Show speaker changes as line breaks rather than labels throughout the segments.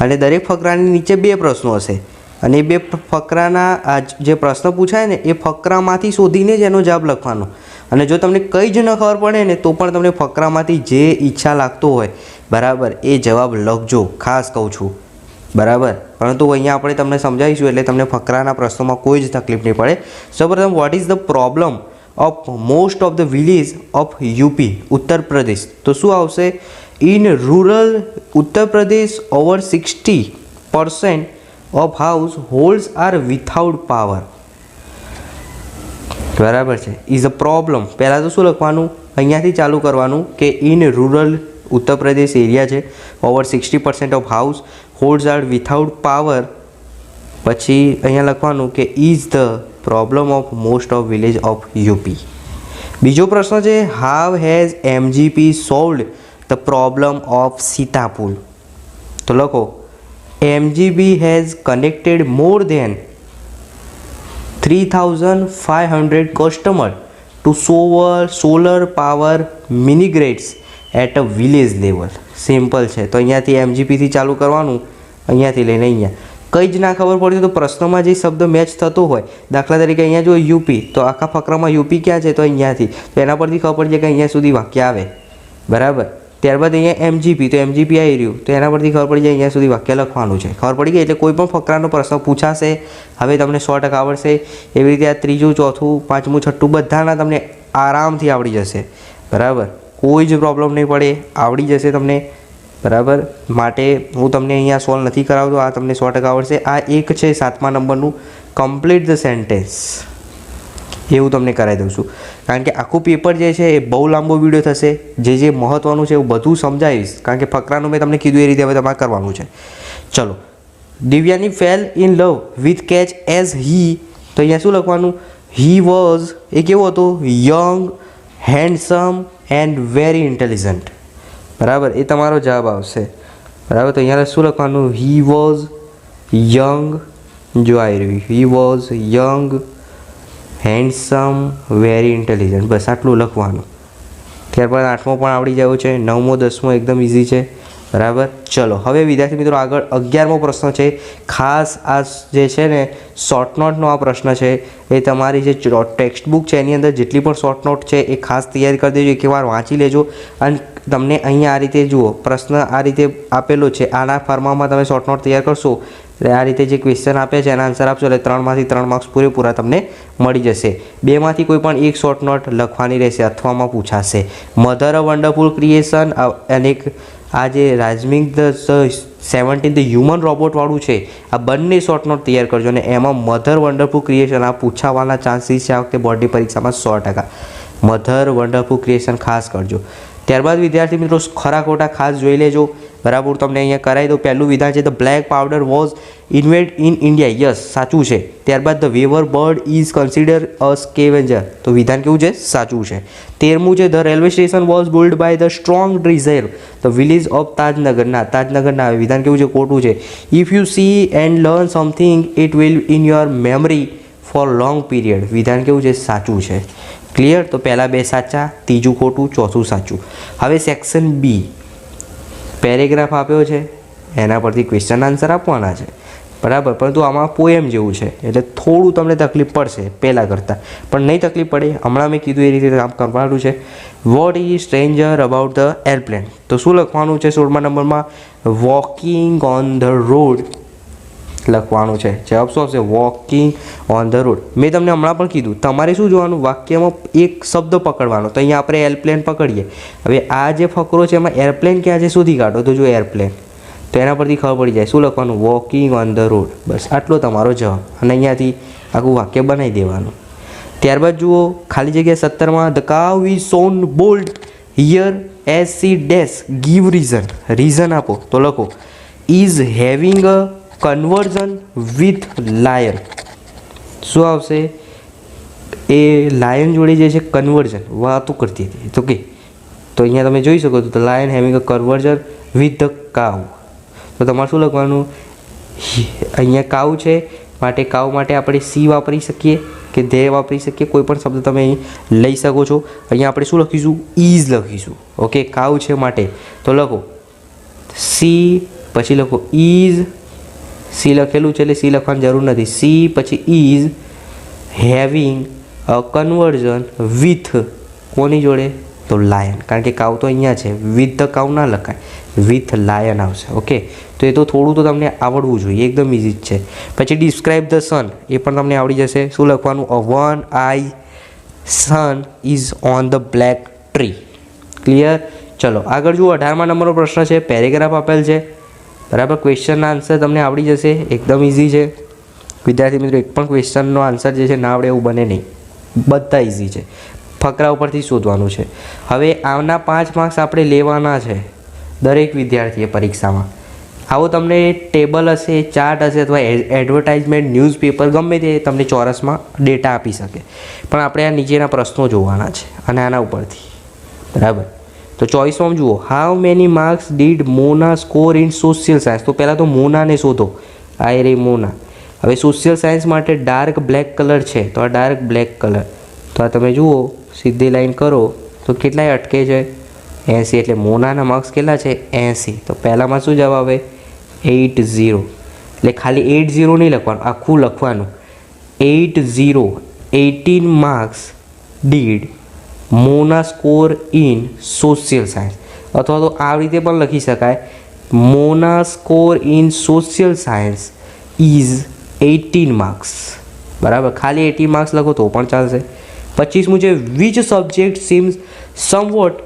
અને દરેક ફકરાની નીચે 2 પ્રશ્નો હશે અને એ 2 ફકરાના આ જે પ્રશ્ન પૂછાય ને એ ફકરામાંથી શોધીને જ એનો જવાબ લખવાનો. અને જો તમને કંઈ જ ન ખબર પડે ને તો પણ તમને ફકરામાંથી જે ઈચ્છા લાગતો હોય બરાબર એ જવાબ લખજો, ખાસ કહું છું બરાબર. પરંતુ અહીંયા આપણે તમને સમજાવીશું એટલે તમને ફકરાના પ્રશ્નોમાં કોઈ જ તકલીફ નહીં પડે. સૌપ્રથમ what is the problem of most of the village of UP Uttar Pradesh. તો શું આવશે? In rural Uttar Pradesh over 60% of households are without power. બરાબર છે. Is a problem. પહેલાં તો શું લખવાનું? અહીંયાથી ચાલુ કરવાનું કે in rural Uttar Pradesh area છે, over 60% of households are without power. પછી અહીંયા લખવાનું કે is the problem of most of village of UP. બીજો પ્રશ્ન છે how has MGP solved the problem of Sitapur. તો લખો MGP has connected more than 3,500 customer to solar power mini grids at a village level. Simple છે. તો અહીંયાથી એમજીપીથી ચાલુ કરવાનું, અહીંયાથી લઈને અહીંયા. કંઈ જ ના ખબર પડતી તો પ્રશ્નમાં જે શબ્દ મેચ થતો હોય, દાખલા તરીકે અહીંયા જો યુપી, તો આખા ફકરામાં યુપી ક્યાં છે? તો અહીંયાથી. તો એના પરથી ખબર પડી જાય કે અહીંયા સુધી વાક્ય આવે બરાબર. ત્યારબાદ અહીંયા એમજીપી, તો એમજીપી આવી રહ્યું તો એના પરથી ખબર પડી જાય અહીંયા સુધી વાક્ય લખવાનું છે. ખબર પડી ગઈ? એટલે કોઈ પણ ફકરાનો પ્રશ્ન પૂછાશે હવે તમને 100% આવડશે. એવી રીતે આ ત્રીજું, ચોથું, પાંચમું, છઠ્ઠું બધાના તમને આરામથી આવડી જશે બરાબર. કોઈ જ પ્રોબ્લેમ નહીં પડે, આવડી જશે તમને બરાબર. માટે હું તમને અહીંયા સોલ્વ નથી કરાવતો, આ તમને 100% આવડશે. આ એક છે 7મા નંબરનું કમ્પ્લીટ ધ સેન્ટેન્સ, એવું તમને કરાવી દઉં છું. કારણ કે આખું પેપર જે છે એ બહુ લાંબો વિડીયો થશે. જે મહત્ત્વનું છે એવું બધું સમજાવીશ, કારણ કે ફકરાનું મેં તમને કીધું એ રીતે હવે તમારે કરવાનું છે. ચલો. Devayani fail in love with catch as he. તો અહીંયા શું લખવાનું? હી વોઝ, એ કેવો હતો? Young, handsome and very intelligent બરાબર. એ તમારો જવાબ આવશે બરાબર. તો અહીંયા શું લખવાનું? હી વોઝ યંગ, જો આવી રહ્યું, he was young, handsome, very intelligent. બસ આટલું લખવાનું. ત્યારબાદ 8મો પણ આવડી જાય છે, 9મો 10મો એકદમ ઇઝી છે બરાબર. ચલો હવે વિદ્યાર્થી મિત્રો આગળ 11મો પ્રશ્ન છે. ખાસ આ જે છે ને શોર્ટ નોટનો આ પ્રશ્ન છે એ તમારી જે ટેક્સ્ટ બુક છે એની અંદર જેટલી પણ શોર્ટ નોટ છે એ ખાસ તૈયારી કરી દેજો, એકવાર વાંચી લેજો. અને તમને અહીંયા આ રીતે જુઓ પ્રશ્ન આ રીતે આપેલો છે, આના ફોર્મામાં તમે શોર્ટ નોટ તૈયાર કરશો એટલે આ રીતે જે ક્વેશ્ચન આપે છે એના આન્સર આપશો એટલે 3માંથી 3 માર્ક્સ પૂરેપૂરા તમને મળી જશે. 2માંથી કોઈ પણ એક શોર્ટ નોટ લખવાની રહેશે અથવામાં પૂછાશે. મધર અ વન્ડરફુલ ક્રિએશન અને આ જે રાજમિંગ ધ 17 હ્યુમન રોબોટવાળું છે આ બંને શોર્ટ નોટ તૈયાર કરજો. અને એમાં મધર વન્ડરફુલ ક્રિએશન આ પૂછાવાના ચાન્સીસ છે આ વખતે બોર્ડની પરીક્ષામાં 100%. મધર વન્ડરફુલ ક્રિએશન ખાસ કરજો. ત્યારબાદ વિદ્યાર્થી મિત્રો ખરા ખોટા ખાસ જોઈ લેજો બરાબર. તમને અહીંયા કરાવી દઉં. પહેલું વિધાન છે the black powder was invent in India. Yes, સાચું છે. ત્યારબાદ the weaver bird is consider a scavenger. તો વિધાન કેવું છે? સાચું છે. 13મું છે the railway station was build by the strong desire the village of Tajnagar. Tajnagar ના આવે. વિધાન કેવું છે? ખોટું છે. If you see and learn something it will in your memory for long period. વિધાન કેવું છે? સાચું છે. ક્લિયર? તો પહેલાં 2 સાચા, ત્રીજું ખોટું, ચોથું સાચું. હવે સેક્શન બી પેરેગ્રાફ આપ્યો છે એના પરથી ક્વેશ્ચન આન્સર આપવાના છે બરાબર. પરંતુ આમાં પોએમ જેવું છે એટલે થોડું તમને તકલીફ પડશે પહેલાં કરતાં, પણ નહીં તકલીફ પડે. હમણાં મેં કીધું એ રીતે કામ કરવાનું છે. What is stranger about the airplane. તો શું લખવાનું છે 16મા નંબરમાં? વોકિંગ ઓન ધ રોડ લખવાનું છે. જવાબ શું આવશે? Walking on the road. મેં તમને હમણાં પણ કીધું તમારે શું જોવાનું? વાક્યમાં એક શબ્દ પકડવાનો. તો અહીંયા આપણે એરપ્લેન પકડીએ. હવે આ જે ફકરો છે એમાં એરપ્લેન ક્યાં છે શોધી કાઢો. તો જો એરપ્લેન, તો એના પરથી ખબર પડી જાય. શું લખવાનું? Walking on the road. બસ આટલો તમારો જવાબ. અને અહીંયાથી આખું વાક્ય બનાવી દેવાનું. ત્યારબાદ જુઓ ખાલી જગ્યા 17માં the cow is shown bold here as C dash give reason. Reason આપો. તો લખો is having a conversation with liar. શું આવશે? એ લાયન જોડે જે છે કન્વર્ઝન વાતો કરતી હતી. તો કે તો અહીંયા તમે જોઈ શકો છો the lion having a conversation with the cow. તો તમારે શું લખવાનું? અહીંયા કાઉ છે માટે કાઉ માટે આપણે સી વાપરી શકીએ કે ધે વાપરી શકીએ. કોઈ પણ શબ્દ તમે અહીં લઈ શકો છો. અહીંયા આપણે શું લખીશું? ઇઝ લખીશું. ઓકે, કાઉ છે માટે. તો લખો સી પછી લખો ઇઝ, સી લખેલું છે એટલે સી લખવાની જરૂર નથી, સી પછી is having a conversation with કોની જોડે, તો લાયન, કારણ કે કાઉ તો અહીંયા છે, વિથ ધ કાઉ ના લખાય, વિથ લાયન આવશે. ઓકે, તો એ તો થોડું તો તમને આવડવું જોઈએ, એકદમ ઇઝી જ છે. પછી ડિસ્ક્રાઇબ ધ સન, એ પણ તમને આવડી જશે. શું લખવાનું, a one eye son is on the black tree. Clear? ચલો આગળ જુઓ, 18મા નંબરનો પ્રશ્ન છે, પેરેગ્રાફ આપેલ છે. બરાબર, ક્વેશ્ચનના આન્સર તમને આવડી જશે, એકદમ ઇઝી છે. વિદ્યાર્થી મિત્રો, એક પણ ક્વેશ્ચનનો આન્સર જે છે ના આવડે એવું બને નહીં, બધા ઇઝી છે, ફકરા ઉપરથી શોધવાનું છે. હવે આના 5 માર્ક્સ આપણે લેવાના છે દરેક વિદ્યાર્થીએ પરીક્ષામાં. આવો તમને ટેબલ હશે, ચાર્ટ હશે અથવા એડવર્ટાઇઝમેન્ટ, ન્યૂઝપેપર ગમે તે તમને ચોરસમાં ડેટા આપી શકે, પણ આપણે આ નીચેના પ્રશ્નો જોવાના છે અને આના ઉપરથી. બરાબર, તો 24માં જુઓ, how many marks did Mona score in social science. તો પહેલાં તો મોનાને શોધો, આ રે મોના. હવે સોશિયલ સાયન્સ માટે ડાર્ક બ્લેક કલર છે, તો આ ડાર્ક બ્લેક કલર, તો આ તમે જુઓ સીધી લાઈન કરો તો કેટલાય અટકે છે, 80. એટલે મોનાના માર્ક્સ કેટલા છે, 80. તો પહેલાંમાં શું જવાબ આવે, 80. એટલે ખાલી 80 નહીં લખવાનું, આખું લખવાનું, 80, 18 marks did Mona score in social science. અથવા તો આ રીતે પણ લખી શકાય, Mona score in social science is 18 marks. બરાબર, ખાલી 80 માર્ક્સ લખો તો પણ ચાલશે. 25મું છે, which subject seems somewhat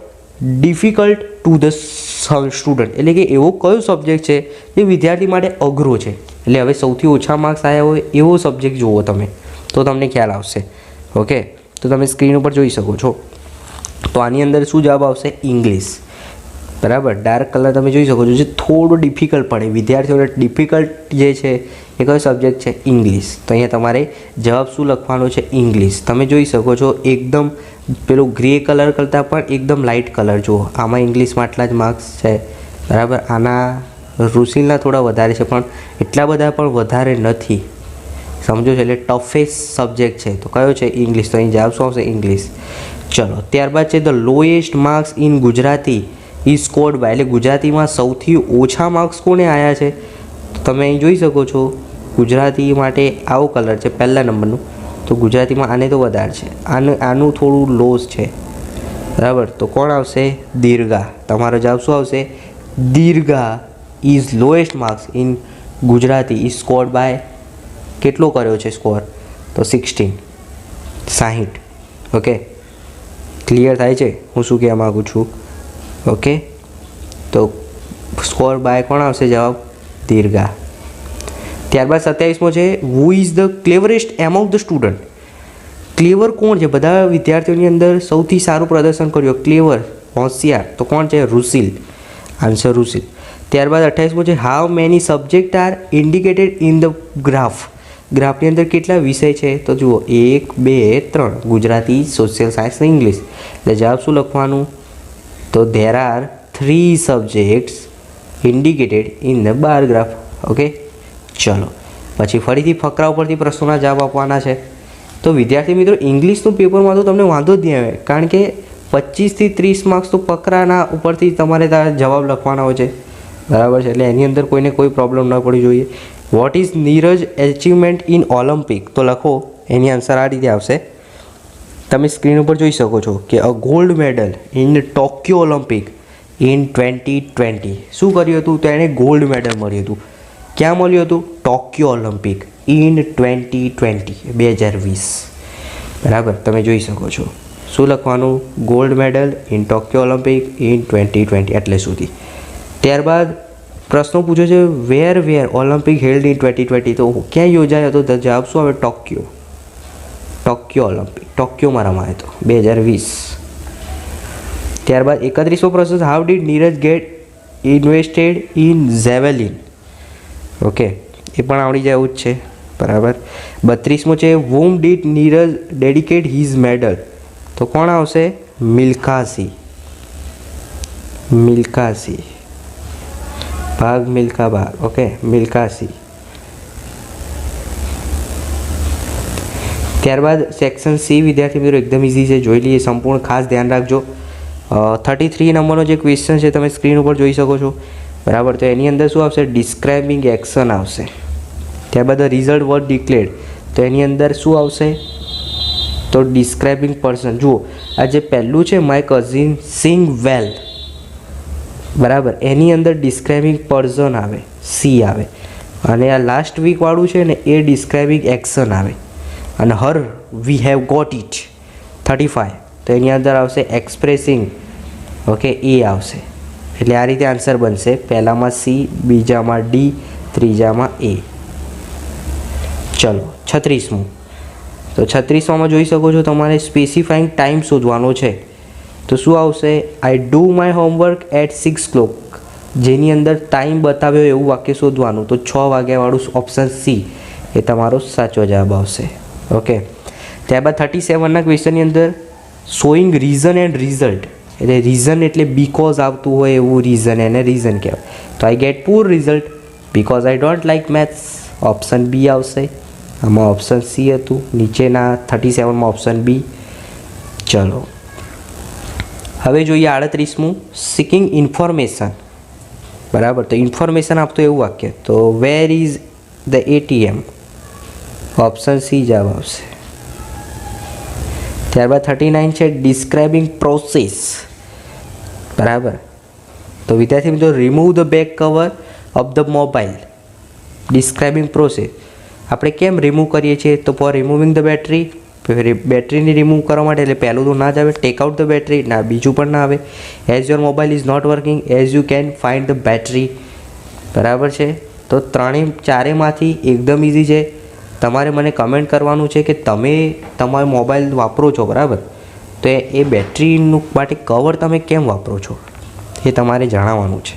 difficult to the student. એટલે કે એવો કયો સબ્જેક્ટ છે જે વિદ્યાર્થી માટે અઘરો છે. એટલે હવે સૌથી ઓછા માર્ક્સ આવ્યા હોય એવો સબ્જેક્ટ જુઓ તમે, તો તમને ખ્યાલ આવશે. ઓકે, તો તમે સ્ક્રીન ઉપર જોઈ શકો છો. તો આની અંદર શું જવાબ આવશે, ઇંગ્લિશ. બરાબર, ડાર્ક કલર તમે જોઈ શકો છો, જે થોડું ડિફિકલ્ટ પડે વિદ્યાર્થીઓને, ડિફિકલ્ટ જે છે એ કયો સબ્જેક્ટ છે, ઇંગ્લિશ. તો અહીંયા તમારે જવાબ શું લખવાનો છે, ઇંગ્લિશ. તમે જોઈ શકો છો એકદમ પેલું ગ્રે કલર કરતાં પણ એકદમ લાઇટ કલર જુઓ, આમાં ઇંગ્લિશમાં આટલા જ માર્ક્સ છે. બરાબર, આના રુસિલના થોડા વધારે છે, પણ એટલા બધા પણ વધારે નથી, સમજો છો. એટલે ટફેસ્ટ સબ્જેક્ટ છે તો કયો છે, ઇંગ્લિશ. તો અહીં જવાબ શું આવશે, ઇંગ્લિશ. ચલો, ત્યારબાદ છે the lowest marks in Gujarati is scored by. એટલે ગુજરાતીમાં સૌથી ઓછા માર્ક્સ કોને આવ્યા છે, તો તમે અહીં જોઈ શકો છો ગુજરાતી માટે આવો કલર છે પહેલા નંબરનું, તો ગુજરાતીમાં આને તો વધારે છે, આનું થોડું લોસ છે. બરાબર, તો કોણ આવશે, દીર્ઘા. તમારો જવાબ શું આવશે, Dirgha is lowest marks in Gujarati is scored by. કેટલો કર્યો છે સ્કોર, તો 16, 60. ઓકે, ક્લિયર થાય છે હું શું કહેવા માગું છું. ઓકે, તો સ્કોર બાય કોણ આવશે જવાબ, દીર્ઘા. ત્યારબાદ 27મો છે, who is the cleverest among the student. Clever કોણ છે, બધા વિદ્યાર્થીઓની અંદર સૌથી સારું પ્રદર્શન કર્યું, ક્લેવર, હોશિયાર, તો કોણ છે, રુસિલ. આન્સર રુસિલ. ત્યારબાદ 28મો છે, how many subject are indicated in the graph. ગ્રાફની અંદર કેટલા વિષય છે, તો જુઓ 1, 2, 3, ગુજરાતી, સોશિયલ સાયન્સ ને ઇંગ્લિશ. એટલે જવાબ શું લખવાનું, તો there are 3 subjects indicated in the bar graph. Okay, ચલો પછી ફરીથી ફકરા ઉપરથી પ્રશ્નોના જવાબ આપવાના છે. તો વિદ્યાર્થી મિત્રો, ઇંગ્લિશનું પેપરમાં તો તમને વાંધો જ નહીં આવે, કારણ કે 25 થી 30 માર્ક્સ તો ફકરાના ઉપરથી તમારે જવાબ લખવાના હોય છે. બરાબર છે, એટલે એની અંદર કોઈને કોઈ પ્રોબ્લેમ ન પડવી જોઈએ. What is Neeraj achievement in Olympic, તો લખો, એની આન્સર આ રીતે આવશે. તમે સ્ક્રીન ઉપર જોઈ શકો છો કે a gold medal in Tokyo Olympic in 2020. શું કર્યું હતું, તો એને ગોલ્ડ મેડલ મળ્યું હતું. ક્યાં મળ્યું હતું, ટોક્યો ઓલિમ્પિક ઇન 2020, 2020. બરાબર, તમે જોઈ શકો છો. શું લખવાનું, gold medal in Tokyo Olympic in 2020, એટલે સુધી. ત્યારબાદ પ્રશ્નો પૂછ્યો છે, વેર ઓલિમ્પિક હેલ્ડ ઇન 2020. તો ક્યાં યોજાયો હતો, તો જવાબ શું આવે, ટોક્યો. ટોક્યો ઓલિમ્પિક, ટોક્યોમાં રમાયો હતો 2020. ત્યારબાદ 31મો પ્રશ્ન, how did Neeraj get invested in javelin. Okay, એ પણ આવડી જાય એવું જ છે. બરાબર, 32મો છે, whom did Neeraj dedicate his medal. તો કોણ આવશે, મિલ્ખા સિંહ. મિલ્ખા સિંહ, ભાગ મિલ્ખા ભાગ. ઓકે, મિલ્ખા સિંહ. ત્યારબાદ સેક્શન સી વિદ્યાર્થી મિત્રો એકદમ ઇઝી છે, જોઈ લઈએ સંપૂર્ણ, ખાસ ધ્યાન રાખજો. 33 નંબરનો જે ક્વેશ્ચન છે તમે સ્ક્રીન ઉપર જોઈ શકો છો. બરાબર. તો એની અંદર શું આવશે? ડિસ્ક્રાઇબિંગ એક્શન આવશે. ત્યારબાદ રિઝલ્ટ વોઝ ડિક્લેર્ડ, તો એની અંદર શું આવશે? તો ડિસ્ક્રાઇબિંગ પર્સન. જુઓ આ જે પહેલું છે માય કઝિન સિંગ વેલ, બરાબર, એની અંદર ડિસ્ક્રાઇબિંગ પર્સન આવે, સી આવે, અને આ લાસ્ટ વીકવાળું છે ને એ ડિસ્ક્રાઇબિંગ એક્શન આવે, અને હર વી હેવ ગોટ ઇટ 35, તો એની અંદર આવશે એક્સપ્રેસિંગ, ઓકે, એ આવશે. એટલે આ રીતે આન્સર બનશે. પહેલામાં સી, બીજામાં ડી, ત્રીજામાં એ. ચલો 36મું. તો 36માં જોઈ શકો છો તમારે સ્પેસિફાઈંગ ટાઈમ શોધવાનો છે. તો શું આવશે? I do my homework at 6 o'clock, જેની અંદર ટાઈમ બતાવ્યો એવું વાક્ય શોધવાનું. તો 6 વાગ્યાવાળું ઓપ્શન સી એ તમારો સાચો જવાબ આવશે. ઓકે. ત્યારબાદ 37ના ક્વેશ્ચનની અંદર શોઈંગ રીઝન એન્ડ રિઝલ્ટ, એટલે રીઝન એટલે બીકોઝ આવતું હોય એવું રીઝન, એને રીઝન કહેવાય. તો I get poor result because I don't like maths, option B આવશે. આમાં ઓપ્શન સી હતું, નીચેના 37માં ઓપ્શન બી. ચલો હવે જોઈએ 38મું, સિકિંગ ઇન્ફોર્મેશન, બરાબર. તો ઇન્ફોર્મેશન આપતું એવું વાક્ય, તો where is the ATM, option C જવાબ આવશે. ત્યારબાદ 39 છે ડિસ્ક્રાઇબિંગ પ્રોસેસ, બરાબર. તો વિદ્યાર્થી મિત્રો, remove the back cover of the mobile, describing process. આપણે કેમ રિમૂવ કરીએ છીએ? તો ફોર રિમૂવિંગ ધ બેટરી, બેટરીને રિમૂવ કરવા માટે. એટલે પહેલું તો ના જ આવે. ટેક આઉટ ધ બેટરી, ના, બીજું પણ ના આવે. As your mobile is not working as you can find the battery, બરાબર છે. તો ચારેમાંથી એકદમ ઇઝી છે. તમારે મને કમેન્ટ કરવાનું છે કે તમે તમારો મોબાઈલ વાપરો છો, બરાબર, તો એ બેટરીનું માટે કવર તમે કેમ વાપરો છો એ તમારે જણાવવાનું છે.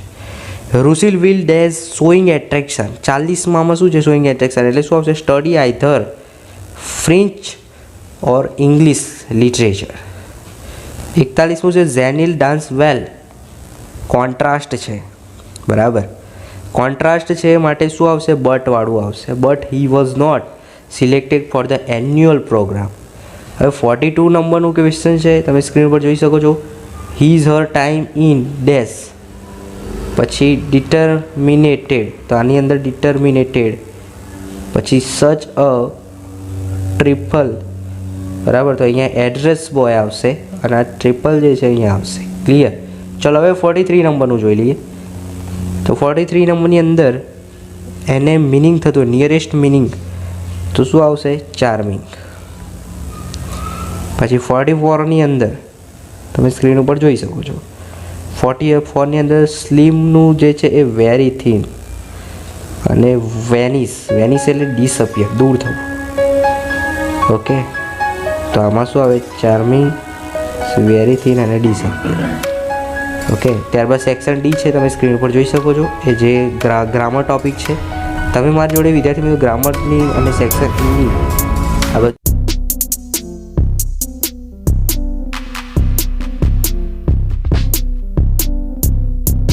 રૂસિલ વિલ ડેઝ શોઈંગ એટ્રેક્શન, 40માં શું છે? શોઈંગ એટ્રેક્શન એટલે શું આવશે? સ્ટડી આઈધર ફ્રેન્ચ ઓર ઇંગ્લિશ લિટરેચર. 41મું છે ઝેનિલ ડાન્સ વેલ, કોન્ટ્રાસ્ટ છે, બરાબર. કોન્ટ્રાસ્ટ છે માટે શું આવશે? બટવાળું આવશે. But he was not selected for the annual program. હવે 42 નંબરનું ક્વેશ્ચન છે, તમે સ્ક્રીન પર જોઈ શકો છો. His Har time in dash, પછી ડિટર્મિનેટેડ, તો આની અંદર ડિટર્મિનેટેડ, પછી સચ અ ટ્રિપલ, બરાબર. તો અહીંયા એડ્રેસ બોય આવશે અને આ ટ્રિપલ જે છે અહીંયા આવશે. ક્લિયર? ચલો હવે 43 નંબરનું જોઈ લઈએ. તો 43 નંબરની અંદર એને મિનિંગ થતું, નિયરેસ્ટ મિનિંગ, તો શું આવશે? ચાર્મિંગ. પછી 44ની અંદર તમે સ્ક્રીન ઉપર જોઈ શકો છો. 44ની અંદર સ્લિમનું જે છે એ વેરી થિન, અને વેનિશ, વેનિશ એટલે ડિસઅપિયર, દૂર થવું. ઓકે. તો આમાં શું આવે? ચાર્મિંગ, વેરી થિન અને ડિસઅપિયર. ઓકે. ત્યારબાદ સેક્શન ડી છે, તમે સ્ક્રીન ઉપર જોઈ શકો છો, એ જે ગ્રામર ટોપિક છે. તમે મારી જોડે વિદ્યાર્થી મિત્રો ગ્રામરની અને સેક્શન ઈની